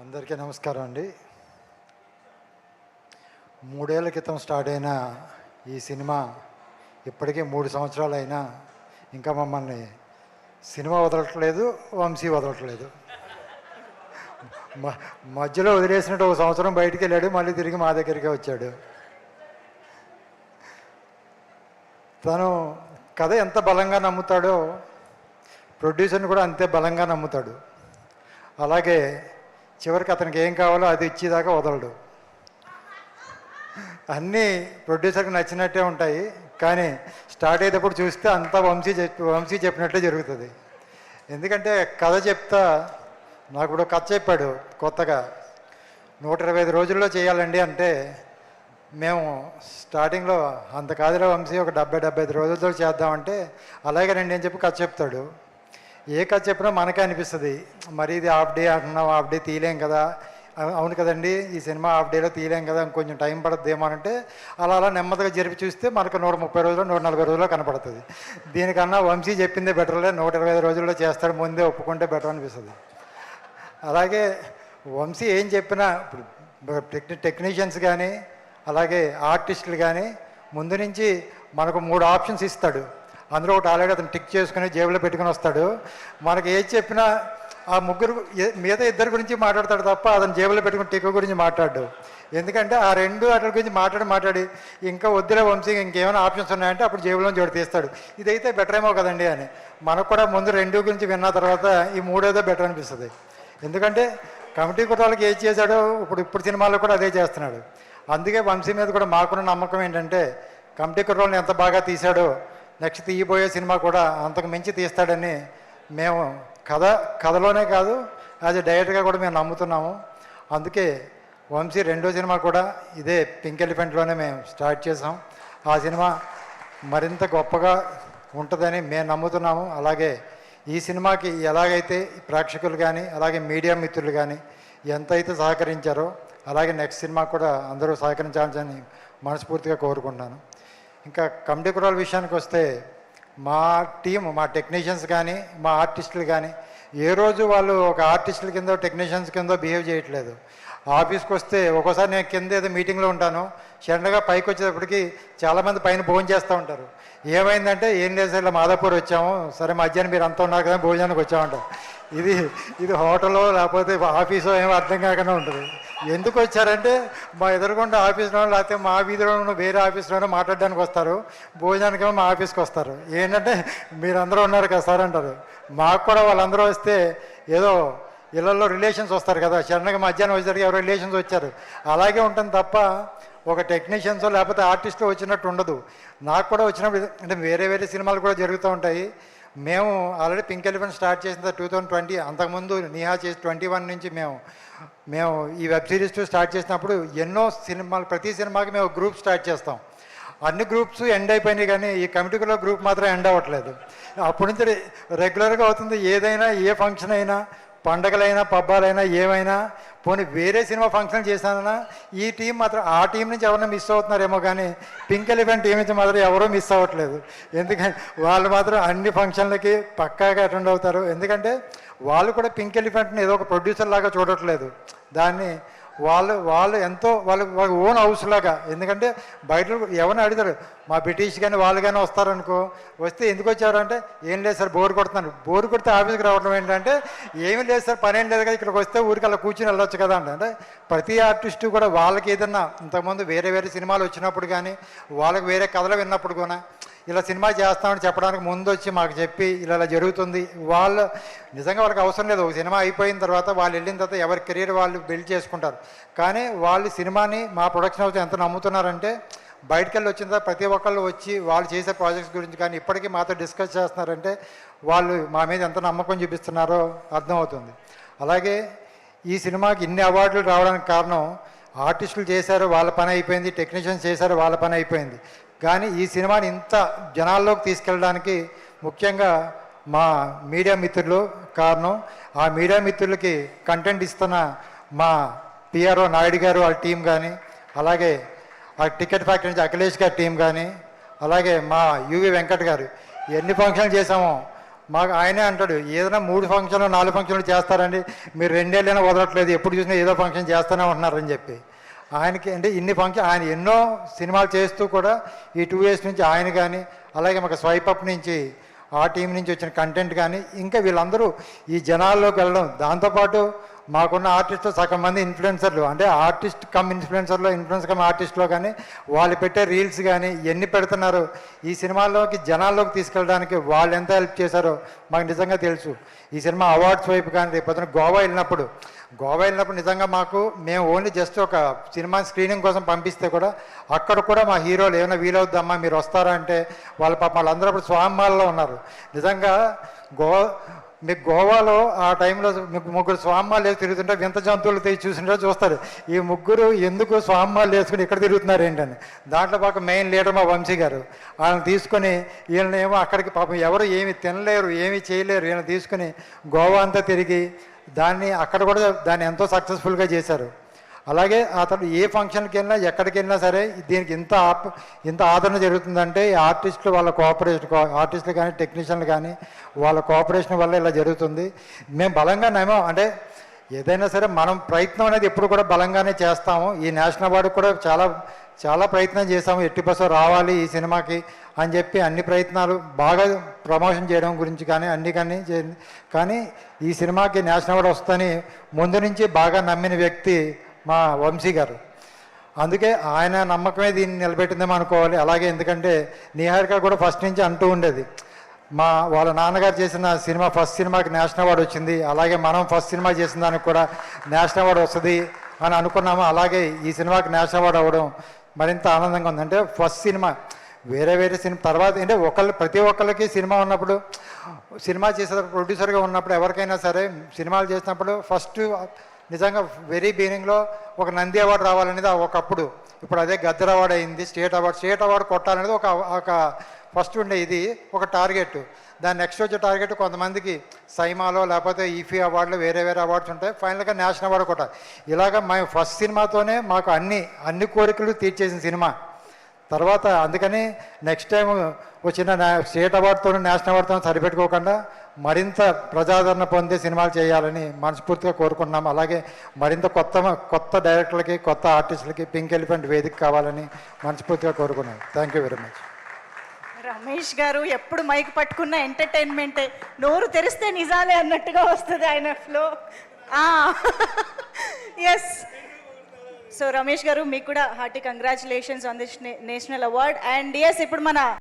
అందరికీ నమస్కారం అండి. 3 ఏళ్ల క్రితం స్టార్ట్ అయిన ఈ సినిమా ఇప్పటికీ 3 సంవత్సరాలు అయినా ఇంకా మమ్మల్ని సినిమా వదలట్లేదు, వంశీ వదలట్లేదు. మధ్యలో వదిలేసినట్టు 1 సంవత్సరం బయటికి వెళ్ళాడు, మళ్ళీ తిరిగి మా దగ్గరికి వచ్చాడు. తను కథ ఎంత బలంగా నమ్ముతాడో ప్రొడ్యూసర్ని కూడా అంతే బలంగా నమ్ముతాడు. అలాగే చివరికి అతనికి ఏం కావాలో అది ఇచ్చేదాకా వదలడు. అన్నీ ప్రొడ్యూసర్కి నచ్చినట్టే ఉంటాయి, కానీ స్టార్ట్ అయ్యేటప్పుడు చూస్తే అంతా వంశీ చెప్పినట్టే జరుగుతుంది. ఎందుకంటే కథ చెప్తా నాకు ఇప్పుడు కథ చెప్పాడు కొత్తగా 125 రోజుల్లో చేయాలండి అంటే, మేము స్టార్టింగ్లో అంత కాదులో వంశీ ఒక 70-75 రోజులతో చేద్దామంటే అలాగే రండి అని చెప్పి కథ చెప్తాడు. ఏ కథ చెప్పినా మనకే అనిపిస్తుంది, మరి ఇది హాఫ్ డే అంటున్నాం, హాఫ్ డే తీయలేం కదా. అవును కదండి, ఈ సినిమా హాఫ్ డేలో తీయలేం కదా, ఇంకొంచెం టైం పడుతుందేమో అంటే అలా నెమ్మదిగా జరిపి చూస్తే మనకు 130 రోజులు 140 రోజుల్లో కనపడుతుంది. దీనికన్నా వంశీ చెప్పిందే బెటర్లే, 125 రోజుల్లో చేస్తాడు, ముందే ఒప్పుకుంటే బెటర్ అనిపిస్తుంది. అలాగే వంశీ ఏం చెప్పినా ఇప్పుడు టెక్నీషియన్స్ కానీ అలాగే ఆర్టిస్టులు కానీ ముందు నుంచి మనకు 3 ఆప్షన్స్ ఇస్తాడు. అందులో ఒకటి ఆల్రెడీ అతను టిక్ చేసుకుని జేబులో పెట్టుకుని వస్తాడు. మనకి ఏది చెప్పినా ఆ ముగ్గురు మిగతా 2 గురించి మాట్లాడతాడు తప్ప అతను జేబులో పెట్టుకుని టిక్ గురించి మాట్లాడు. ఎందుకంటే ఆ 2 వాటి గురించి మాట్లాడి ఇంకా వద్దులే వంశీ ఇంకేమైనా ఆప్షన్స్ ఉన్నాయంటే అప్పుడు జేబులో జోడి తీస్తాడు. ఇదైతే బెటర్ ఏమో కదండి అని. మనకు కూడా ముందు 2 గురించి విన్న తర్వాత ఈ 3ఏదో బెటర్ అనిపిస్తుంది. ఎందుకంటే కమిటీ కుట్రాలకి ఏది చేశాడో ఇప్పుడు సినిమాల్లో కూడా అదే చేస్తున్నాడు. అందుకే వంశీ మీద కూడా మాకున్న నమ్మకం ఏంటంటే కమిటీ కుట్రాలను ఎంత బాగా తీశాడో నెక్స్ట్ తీయబోయే సినిమా కూడా అంతకు మించి తీస్తాడని మేము కథలోనే కాదు యాజ్ ఎ డైరెక్టర్గా కూడా మేము నమ్ముతున్నాము. అందుకే వంశీ 2వ సినిమా కూడా ఇదే పింక్ ఎలిఫెంట్లోనే మేము స్టార్ట్ చేసాం. ఆ సినిమా మరింత గొప్పగా ఉంటుందని మేము నమ్ముతున్నాము. అలాగే ఈ సినిమాకి ఎలాగైతే ప్రేక్షకులు కానీ అలాగే మీడియా మిత్రులు కానీ ఎంతైతే సహకరించారో అలాగే నెక్స్ట్ సినిమా కూడా అందరూ సహకరించాలని మనస్ఫూర్తిగా కోరుకుంటున్నాను. ఇంకా కమిటీ కుట్రాల విషయానికి వస్తే మా టీం, మా టెక్నీషియన్స్ కానీ మా ఆర్టిస్టులు కానీ ఏ రోజు వాళ్ళు ఒక ఆర్టిస్టుల కింద టెక్నీషియన్స్ కింద బిహేవ్ చేయట్లేదు. ఆఫీస్కి వస్తే ఒక్కోసారి నేను కింద ఏదో మీటింగ్లో ఉంటాను, సడన్గా పైకి వచ్చేటప్పటికి చాలామంది పైన భోజనం చేస్తూ ఉంటారు. ఏమైందంటే ఏం లేదు సార్, ఇలా మాదాపూర్ వచ్చాము, సరే మధ్యాహ్నం మీరు అంతా ఉన్నారు కదా భోజనానికి వచ్చామంటారు. ఇది హోటలో లేకపోతే ఆఫీసో ఏమో అర్థం కాకుండా ఉంటుంది. ఎందుకు వచ్చారంటే మా ఎదురుకుండా ఆఫీస్లో లేకపోతే మా వీధిలో వేరే ఆఫీస్లోనో మాట్లాడడానికి వస్తారు, భోజనానికేమో మా ఆఫీస్కి వస్తారు. ఏంటంటే మీరందరూ ఉన్నారు కదా సార్ అంటారు. మాకు కూడా వాళ్ళందరూ వస్తే ఏదో ఇళ్ళల్లో రిలేషన్స్ వస్తారు కదా, సడన్గా మధ్యాహ్నం వచ్చేసరికి ఎవరో రిలేషన్స్ వచ్చారు అలాగే ఉంటుంది తప్ప ఒక టెక్నీషియన్స్ లేకపోతే ఆర్టిస్టులు వచ్చినట్టు ఉండదు. నాకు కూడా వచ్చినప్పుడు అంటే వేరే సినిమాలు కూడా జరుగుతూ ఉంటాయి. మేము ఆల్రెడీ పింక్ ఎలిఫెంట్ స్టార్ట్ చేసిన 2020, అంతకుముందు నిహా చేసి 21 నుంచి మేము ఈ వెబ్ సిరీస్ స్టార్ట్ చేసినప్పుడు ఎన్నో సినిమాలు, ప్రతి సినిమాకి మేము గ్రూప్ స్టార్ట్ చేస్తాం. అన్ని గ్రూప్స్ ఎండ్ అయిపోయినాయి కానీ ఈ కమిటీలో గ్రూప్ మాత్రం ఎండ్ అవ్వట్లేదు. అప్పటి నుంచి రెగ్యులర్గా అవుతుంది. ఏదైనా ఏ ఫంక్షన్ అయినా, పండగలైనా పబ్బాలైనా ఏమైనా, పోనీ వేరే సినిమా ఫంక్షన్ చేశానన్నా ఈ టీం మాత్రం ఆ టీం నుంచి ఎవరైనా మిస్ అవుతున్నారేమో కానీ పింక్ ఎలిఫెంట్ టీం నుంచి మాత్రం ఎవరూ మిస్ అవ్వట్లేదు. ఎందుకంటే వాళ్ళు మాత్రం అన్ని ఫంక్షన్లకి పక్కాగా అటెండ్ అవుతారు. ఎందుకంటే వాళ్ళు కూడా పింక్ ఎలిఫెంట్ని ఏదో ఒక ప్రొడ్యూసర్ లాగా చూడట్లేదు, దాన్ని వాళ్ళు ఎంతో వాళ్ళ ఓన్ హౌస్ లాగా. ఎందుకంటే బయట ఎవరిని అడుగుతారు, మా బ్రిటిష్ కానీ వాళ్ళు కానీ వస్తారనుకో, వస్తే ఎందుకు వచ్చారంటే ఏం లేదు సార్ బోర్ కొడుతున్నాను. బోర్ కొడితే ఆఫీస్కి రావడం ఏంటంటే ఏమీ లేదు సార్ పని ఏం లేదు కదా, ఇక్కడికి వస్తే ఊరికి అలా కూర్చుని వెళ్ళొచ్చు కదా అంటే ప్రతి ఆర్టిస్టు కూడా వాళ్ళకి ఏదన్నా ఇంతకుముందు వేరే సినిమాలు వచ్చినప్పుడు కానీ వాళ్ళకి వేరే కథలు విన్నప్పుడు కూడా ఇలా సినిమా చేస్తామని చెప్పడానికి ముందు వచ్చి మాకు చెప్పి ఇలా జరుగుతుంది. వాళ్ళు నిజంగా వాళ్ళకి అవసరం లేదు, ఒక సినిమా అయిపోయిన తర్వాత వాళ్ళు వెళ్ళిన తర్వాత ఎవరి కెరీర్ వాళ్ళు బిల్డ్ చేసుకుంటారు. కానీ వాళ్ళు సినిమాని మా ప్రొడక్షన్ హౌస్ ఎంత నమ్ముతున్నారంటే బయటకు వెళ్ళి వచ్చిన తర్వాత ప్రతి ఒక్కళ్ళు వచ్చి వాళ్ళు చేసే ప్రాజెక్ట్స్ గురించి కానీ ఇప్పటికీ మాతో డిస్కస్ చేస్తున్నారంటే వాళ్ళు మా మీద ఎంత నమ్మకం చూపిస్తున్నారో అర్థమవుతుంది. అలాగే ఈ సినిమాకి ఇన్ని అవార్డులు రావడానికి కారణం ఆర్టిస్టులు చేశారు, వాళ్ళ పని అయిపోయింది, టెక్నీషియన్స్ చేశారు, వాళ్ళ పని అయిపోయింది. కానీ ఈ సినిమాని ఇంత జనాల్లోకి తీసుకెళ్ళడానికి ముఖ్యంగా మా మీడియా మిత్రులు కారణం. ఆ మీడియా మిత్రులకి కంటెంట్ ఇస్తున్న మా పిఆర్ఓ నాయుడు గారు వాళ్ళ టీం కానీ, అలాగే ఆ టికెట్ ఫ్యాక్టరీ నుంచి అఖిలేష్ గారి టీం కానీ, అలాగే మా యువి వెంకట్ గారు ఎన్ని ఫంక్షన్లు చేసామో మాకు ఆయనే అంటాడు, ఏదైనా 3 ఫంక్షన్లు 4 ఫంక్షన్లు చేస్తారండి, మీరు 2 ఏళ్ళైనా వదలట్లేదు, ఎప్పుడు చూసినా ఏదో ఫంక్షన్ చేస్తూనే ఉంటున్నారని చెప్పి. ఆయనకి అంటే ఇన్ని ఫంక్షన్, ఆయన ఎన్నో సినిమాలు చేస్తూ కూడా ఈ 2 years నుంచి ఆయన కానీ, అలాగే మాకు స్వైప్ అప్ నుంచి ఆ టీం నుంచి వచ్చిన కంటెంట్ కానీ, ఇంకా వీళ్ళందరూ ఈ జనాల్లోకి వెళ్ళడం, దాంతోపాటు మాకున్న ఆర్టిస్టులు సగం మంది ఇన్ఫ్లుయెన్సర్లు, అంటే ఆర్టిస్ట్ కమ్ ఇన్ఫ్లుయెన్సర్లో, ఇన్ఫ్లుయెన్స్ కమ్ ఆర్టిస్ట్లో కానీ, వాళ్ళు పెట్టే రీల్స్ కానీ ఎన్ని పెడుతున్నారు, ఈ సినిమాల్లోకి జనాల్లోకి తీసుకెళ్ళడానికి వాళ్ళు ఎంత హెల్ప్ చేశారో మాకు నిజంగా తెలుసు. ఈ సినిమా అవార్డ్స్ వైపు కానీ, రేపు పొద్దున గోవా వెళ్ళినప్పుడు నిజంగా మేము ఓన్లీ జస్ట్ ఒక సినిమా స్క్రీనింగ్ కోసం పంపిస్తే కూడా అక్కడ కూడా మా హీరోలు ఏమైనా వీలవుద్దమ్మా మీరు వస్తారా అంటే వాళ్ళ పాప వాళ్ళందరూ అప్పుడు స్వామిమాలలో ఉన్నారు. నిజంగా మీకు గోవాలో ఆ టైంలో మీకు 3 స్వామిమాలు వేసి తిరుగుతుంటే వింత జంతువులు చూసింటే చూస్తారు, ఈ 3 ఎందుకు స్వామిమాలు వేసుకుని ఇక్కడ తిరుగుతున్నారు ఏంటని. దాంట్లో పాపం మెయిన్ లీడర్ మా వంశీ గారు, వాళ్ళని తీసుకొని వీళ్ళనేమో అక్కడికి పాపం ఎవరు ఏమి తినలేరు, ఏమీ చేయలేరు, వీళ్ళని తీసుకుని గోవా అంతా తిరిగి అక్కడ కూడా దాన్ని ఎంతో సక్సెస్ఫుల్గా చేశారు. అలాగే అతను ఏ ఫంక్షన్కి వెళ్ళినా ఎక్కడికి వెళ్ళినా సరే దీనికి ఇంత ఆదరణ జరుగుతుందంటే ఈ ఆర్టిస్టులు వాళ్ళ కోఆపరేషన్, ఆర్టిస్టులు కానీ టెక్నీషియన్లు కానీ వాళ్ళ కోఆపరేషన్ వల్ల ఇలా జరుగుతుంది. మేము బలంగా నమ్మం, అంటే ఏదైనా సరే మనం ప్రయత్నం అనేది ఎప్పుడు కూడా బలంగానే చేస్తాము. ఈ నేషనల్ అవార్డు కూడా చాలా ప్రయత్నం చేసాము, ఎట్టి బస్సు రావాలి ఈ సినిమాకి అని చెప్పి అన్ని ప్రయత్నాలు బాగా ప్రమోషన్ చేయడం గురించి కానీ కానీ ఈ సినిమాకి నేషనల్ అవార్డు వస్తుందని ముందు నుంచి బాగా నమ్మిన వ్యక్తి మా వంశీ గారు. అందుకే ఆయన నమ్మకమే దీన్ని నిలబెట్టిందేమో అనుకోవాలి. అలాగే ఎందుకంటే నిహారిక కూడా ఫస్ట్ నుంచి అంటూ ఉండేది, వాళ్ళ నాన్నగారు చేసిన సినిమా ఫస్ట్ సినిమాకి నేషనల్ అవార్డు వచ్చింది, అలాగే మనం ఫస్ట్ సినిమా చేసిన దానికి కూడా నేషనల్ అవార్డు వస్తుంది అని అనుకున్నాము. అలాగే ఈ సినిమాకి నేషనల్ అవార్డు అవ్వడం మరింత ఆనందంగా ఉంది. అంటే ఫస్ట్ సినిమా వేరే సినిమా తర్వాత అంటే ప్రతి ఒక్కరికి సినిమా ఉన్నప్పుడు, సినిమా చేసేటప్పుడు ప్రొడ్యూసర్గా ఉన్నప్పుడు ఎవరికైనా సరే సినిమాలు చేసినప్పుడు ఫస్ట్ నిజంగా వెరీ బిగినింగ్లో ఒక నంది అవార్డు రావాలనేది ఒకప్పుడు, ఇప్పుడు అదే గద్దర్ అవార్డు అయింది, స్టేట్ అవార్డు కొట్టాలనేది ఒక ఫస్ట్ ఉండే ఇది ఒక టార్గెట్. దాని నెక్స్ట్ వచ్చే టార్గెట్ కొంతమందికి సైమాలో లేకపోతే ఈఫీ అవార్డులు వేరే అవార్డ్స్ ఉంటాయి, ఫైనల్గా నేషనల్ అవార్డు కొట్టాలి. ఇలాగ మేము ఫస్ట్ సినిమాతోనే మాకు అన్ని కోరికలు తీర్చేసిన సినిమా. తర్వాత అందుకని నెక్స్ట్ టైం వచ్చిన స్టేట్ అవార్డుతో నేషనల్ అవార్డుతో సరిపెట్టుకోకుండా మరింత ప్రజాదరణ పొందే సినిమాలు చేయాలని మనస్ఫూర్తిగా కోరుకుంటున్నాం. అలాగే మరింత కొత్త డైరెక్టర్లకి, కొత్త ఆర్టిస్టులకి పింక్ ఎలిఫెంట్ వేదిక కావాలని మనస్ఫూర్తిగా కోరుకున్నాం. Thank you very much. Ramesh గారు ఎప్పుడు మైక్ పట్టుకున్న ఎంటర్టైన్మెంటే, నోరు తెరిస్తే నిజాలే అన్నట్టుగా వస్తుంది ఆయన flow. Yes, so Ramesh garu మీకు కూడా hearty congratulations on this national award. And yes, ఇప్పుడు మన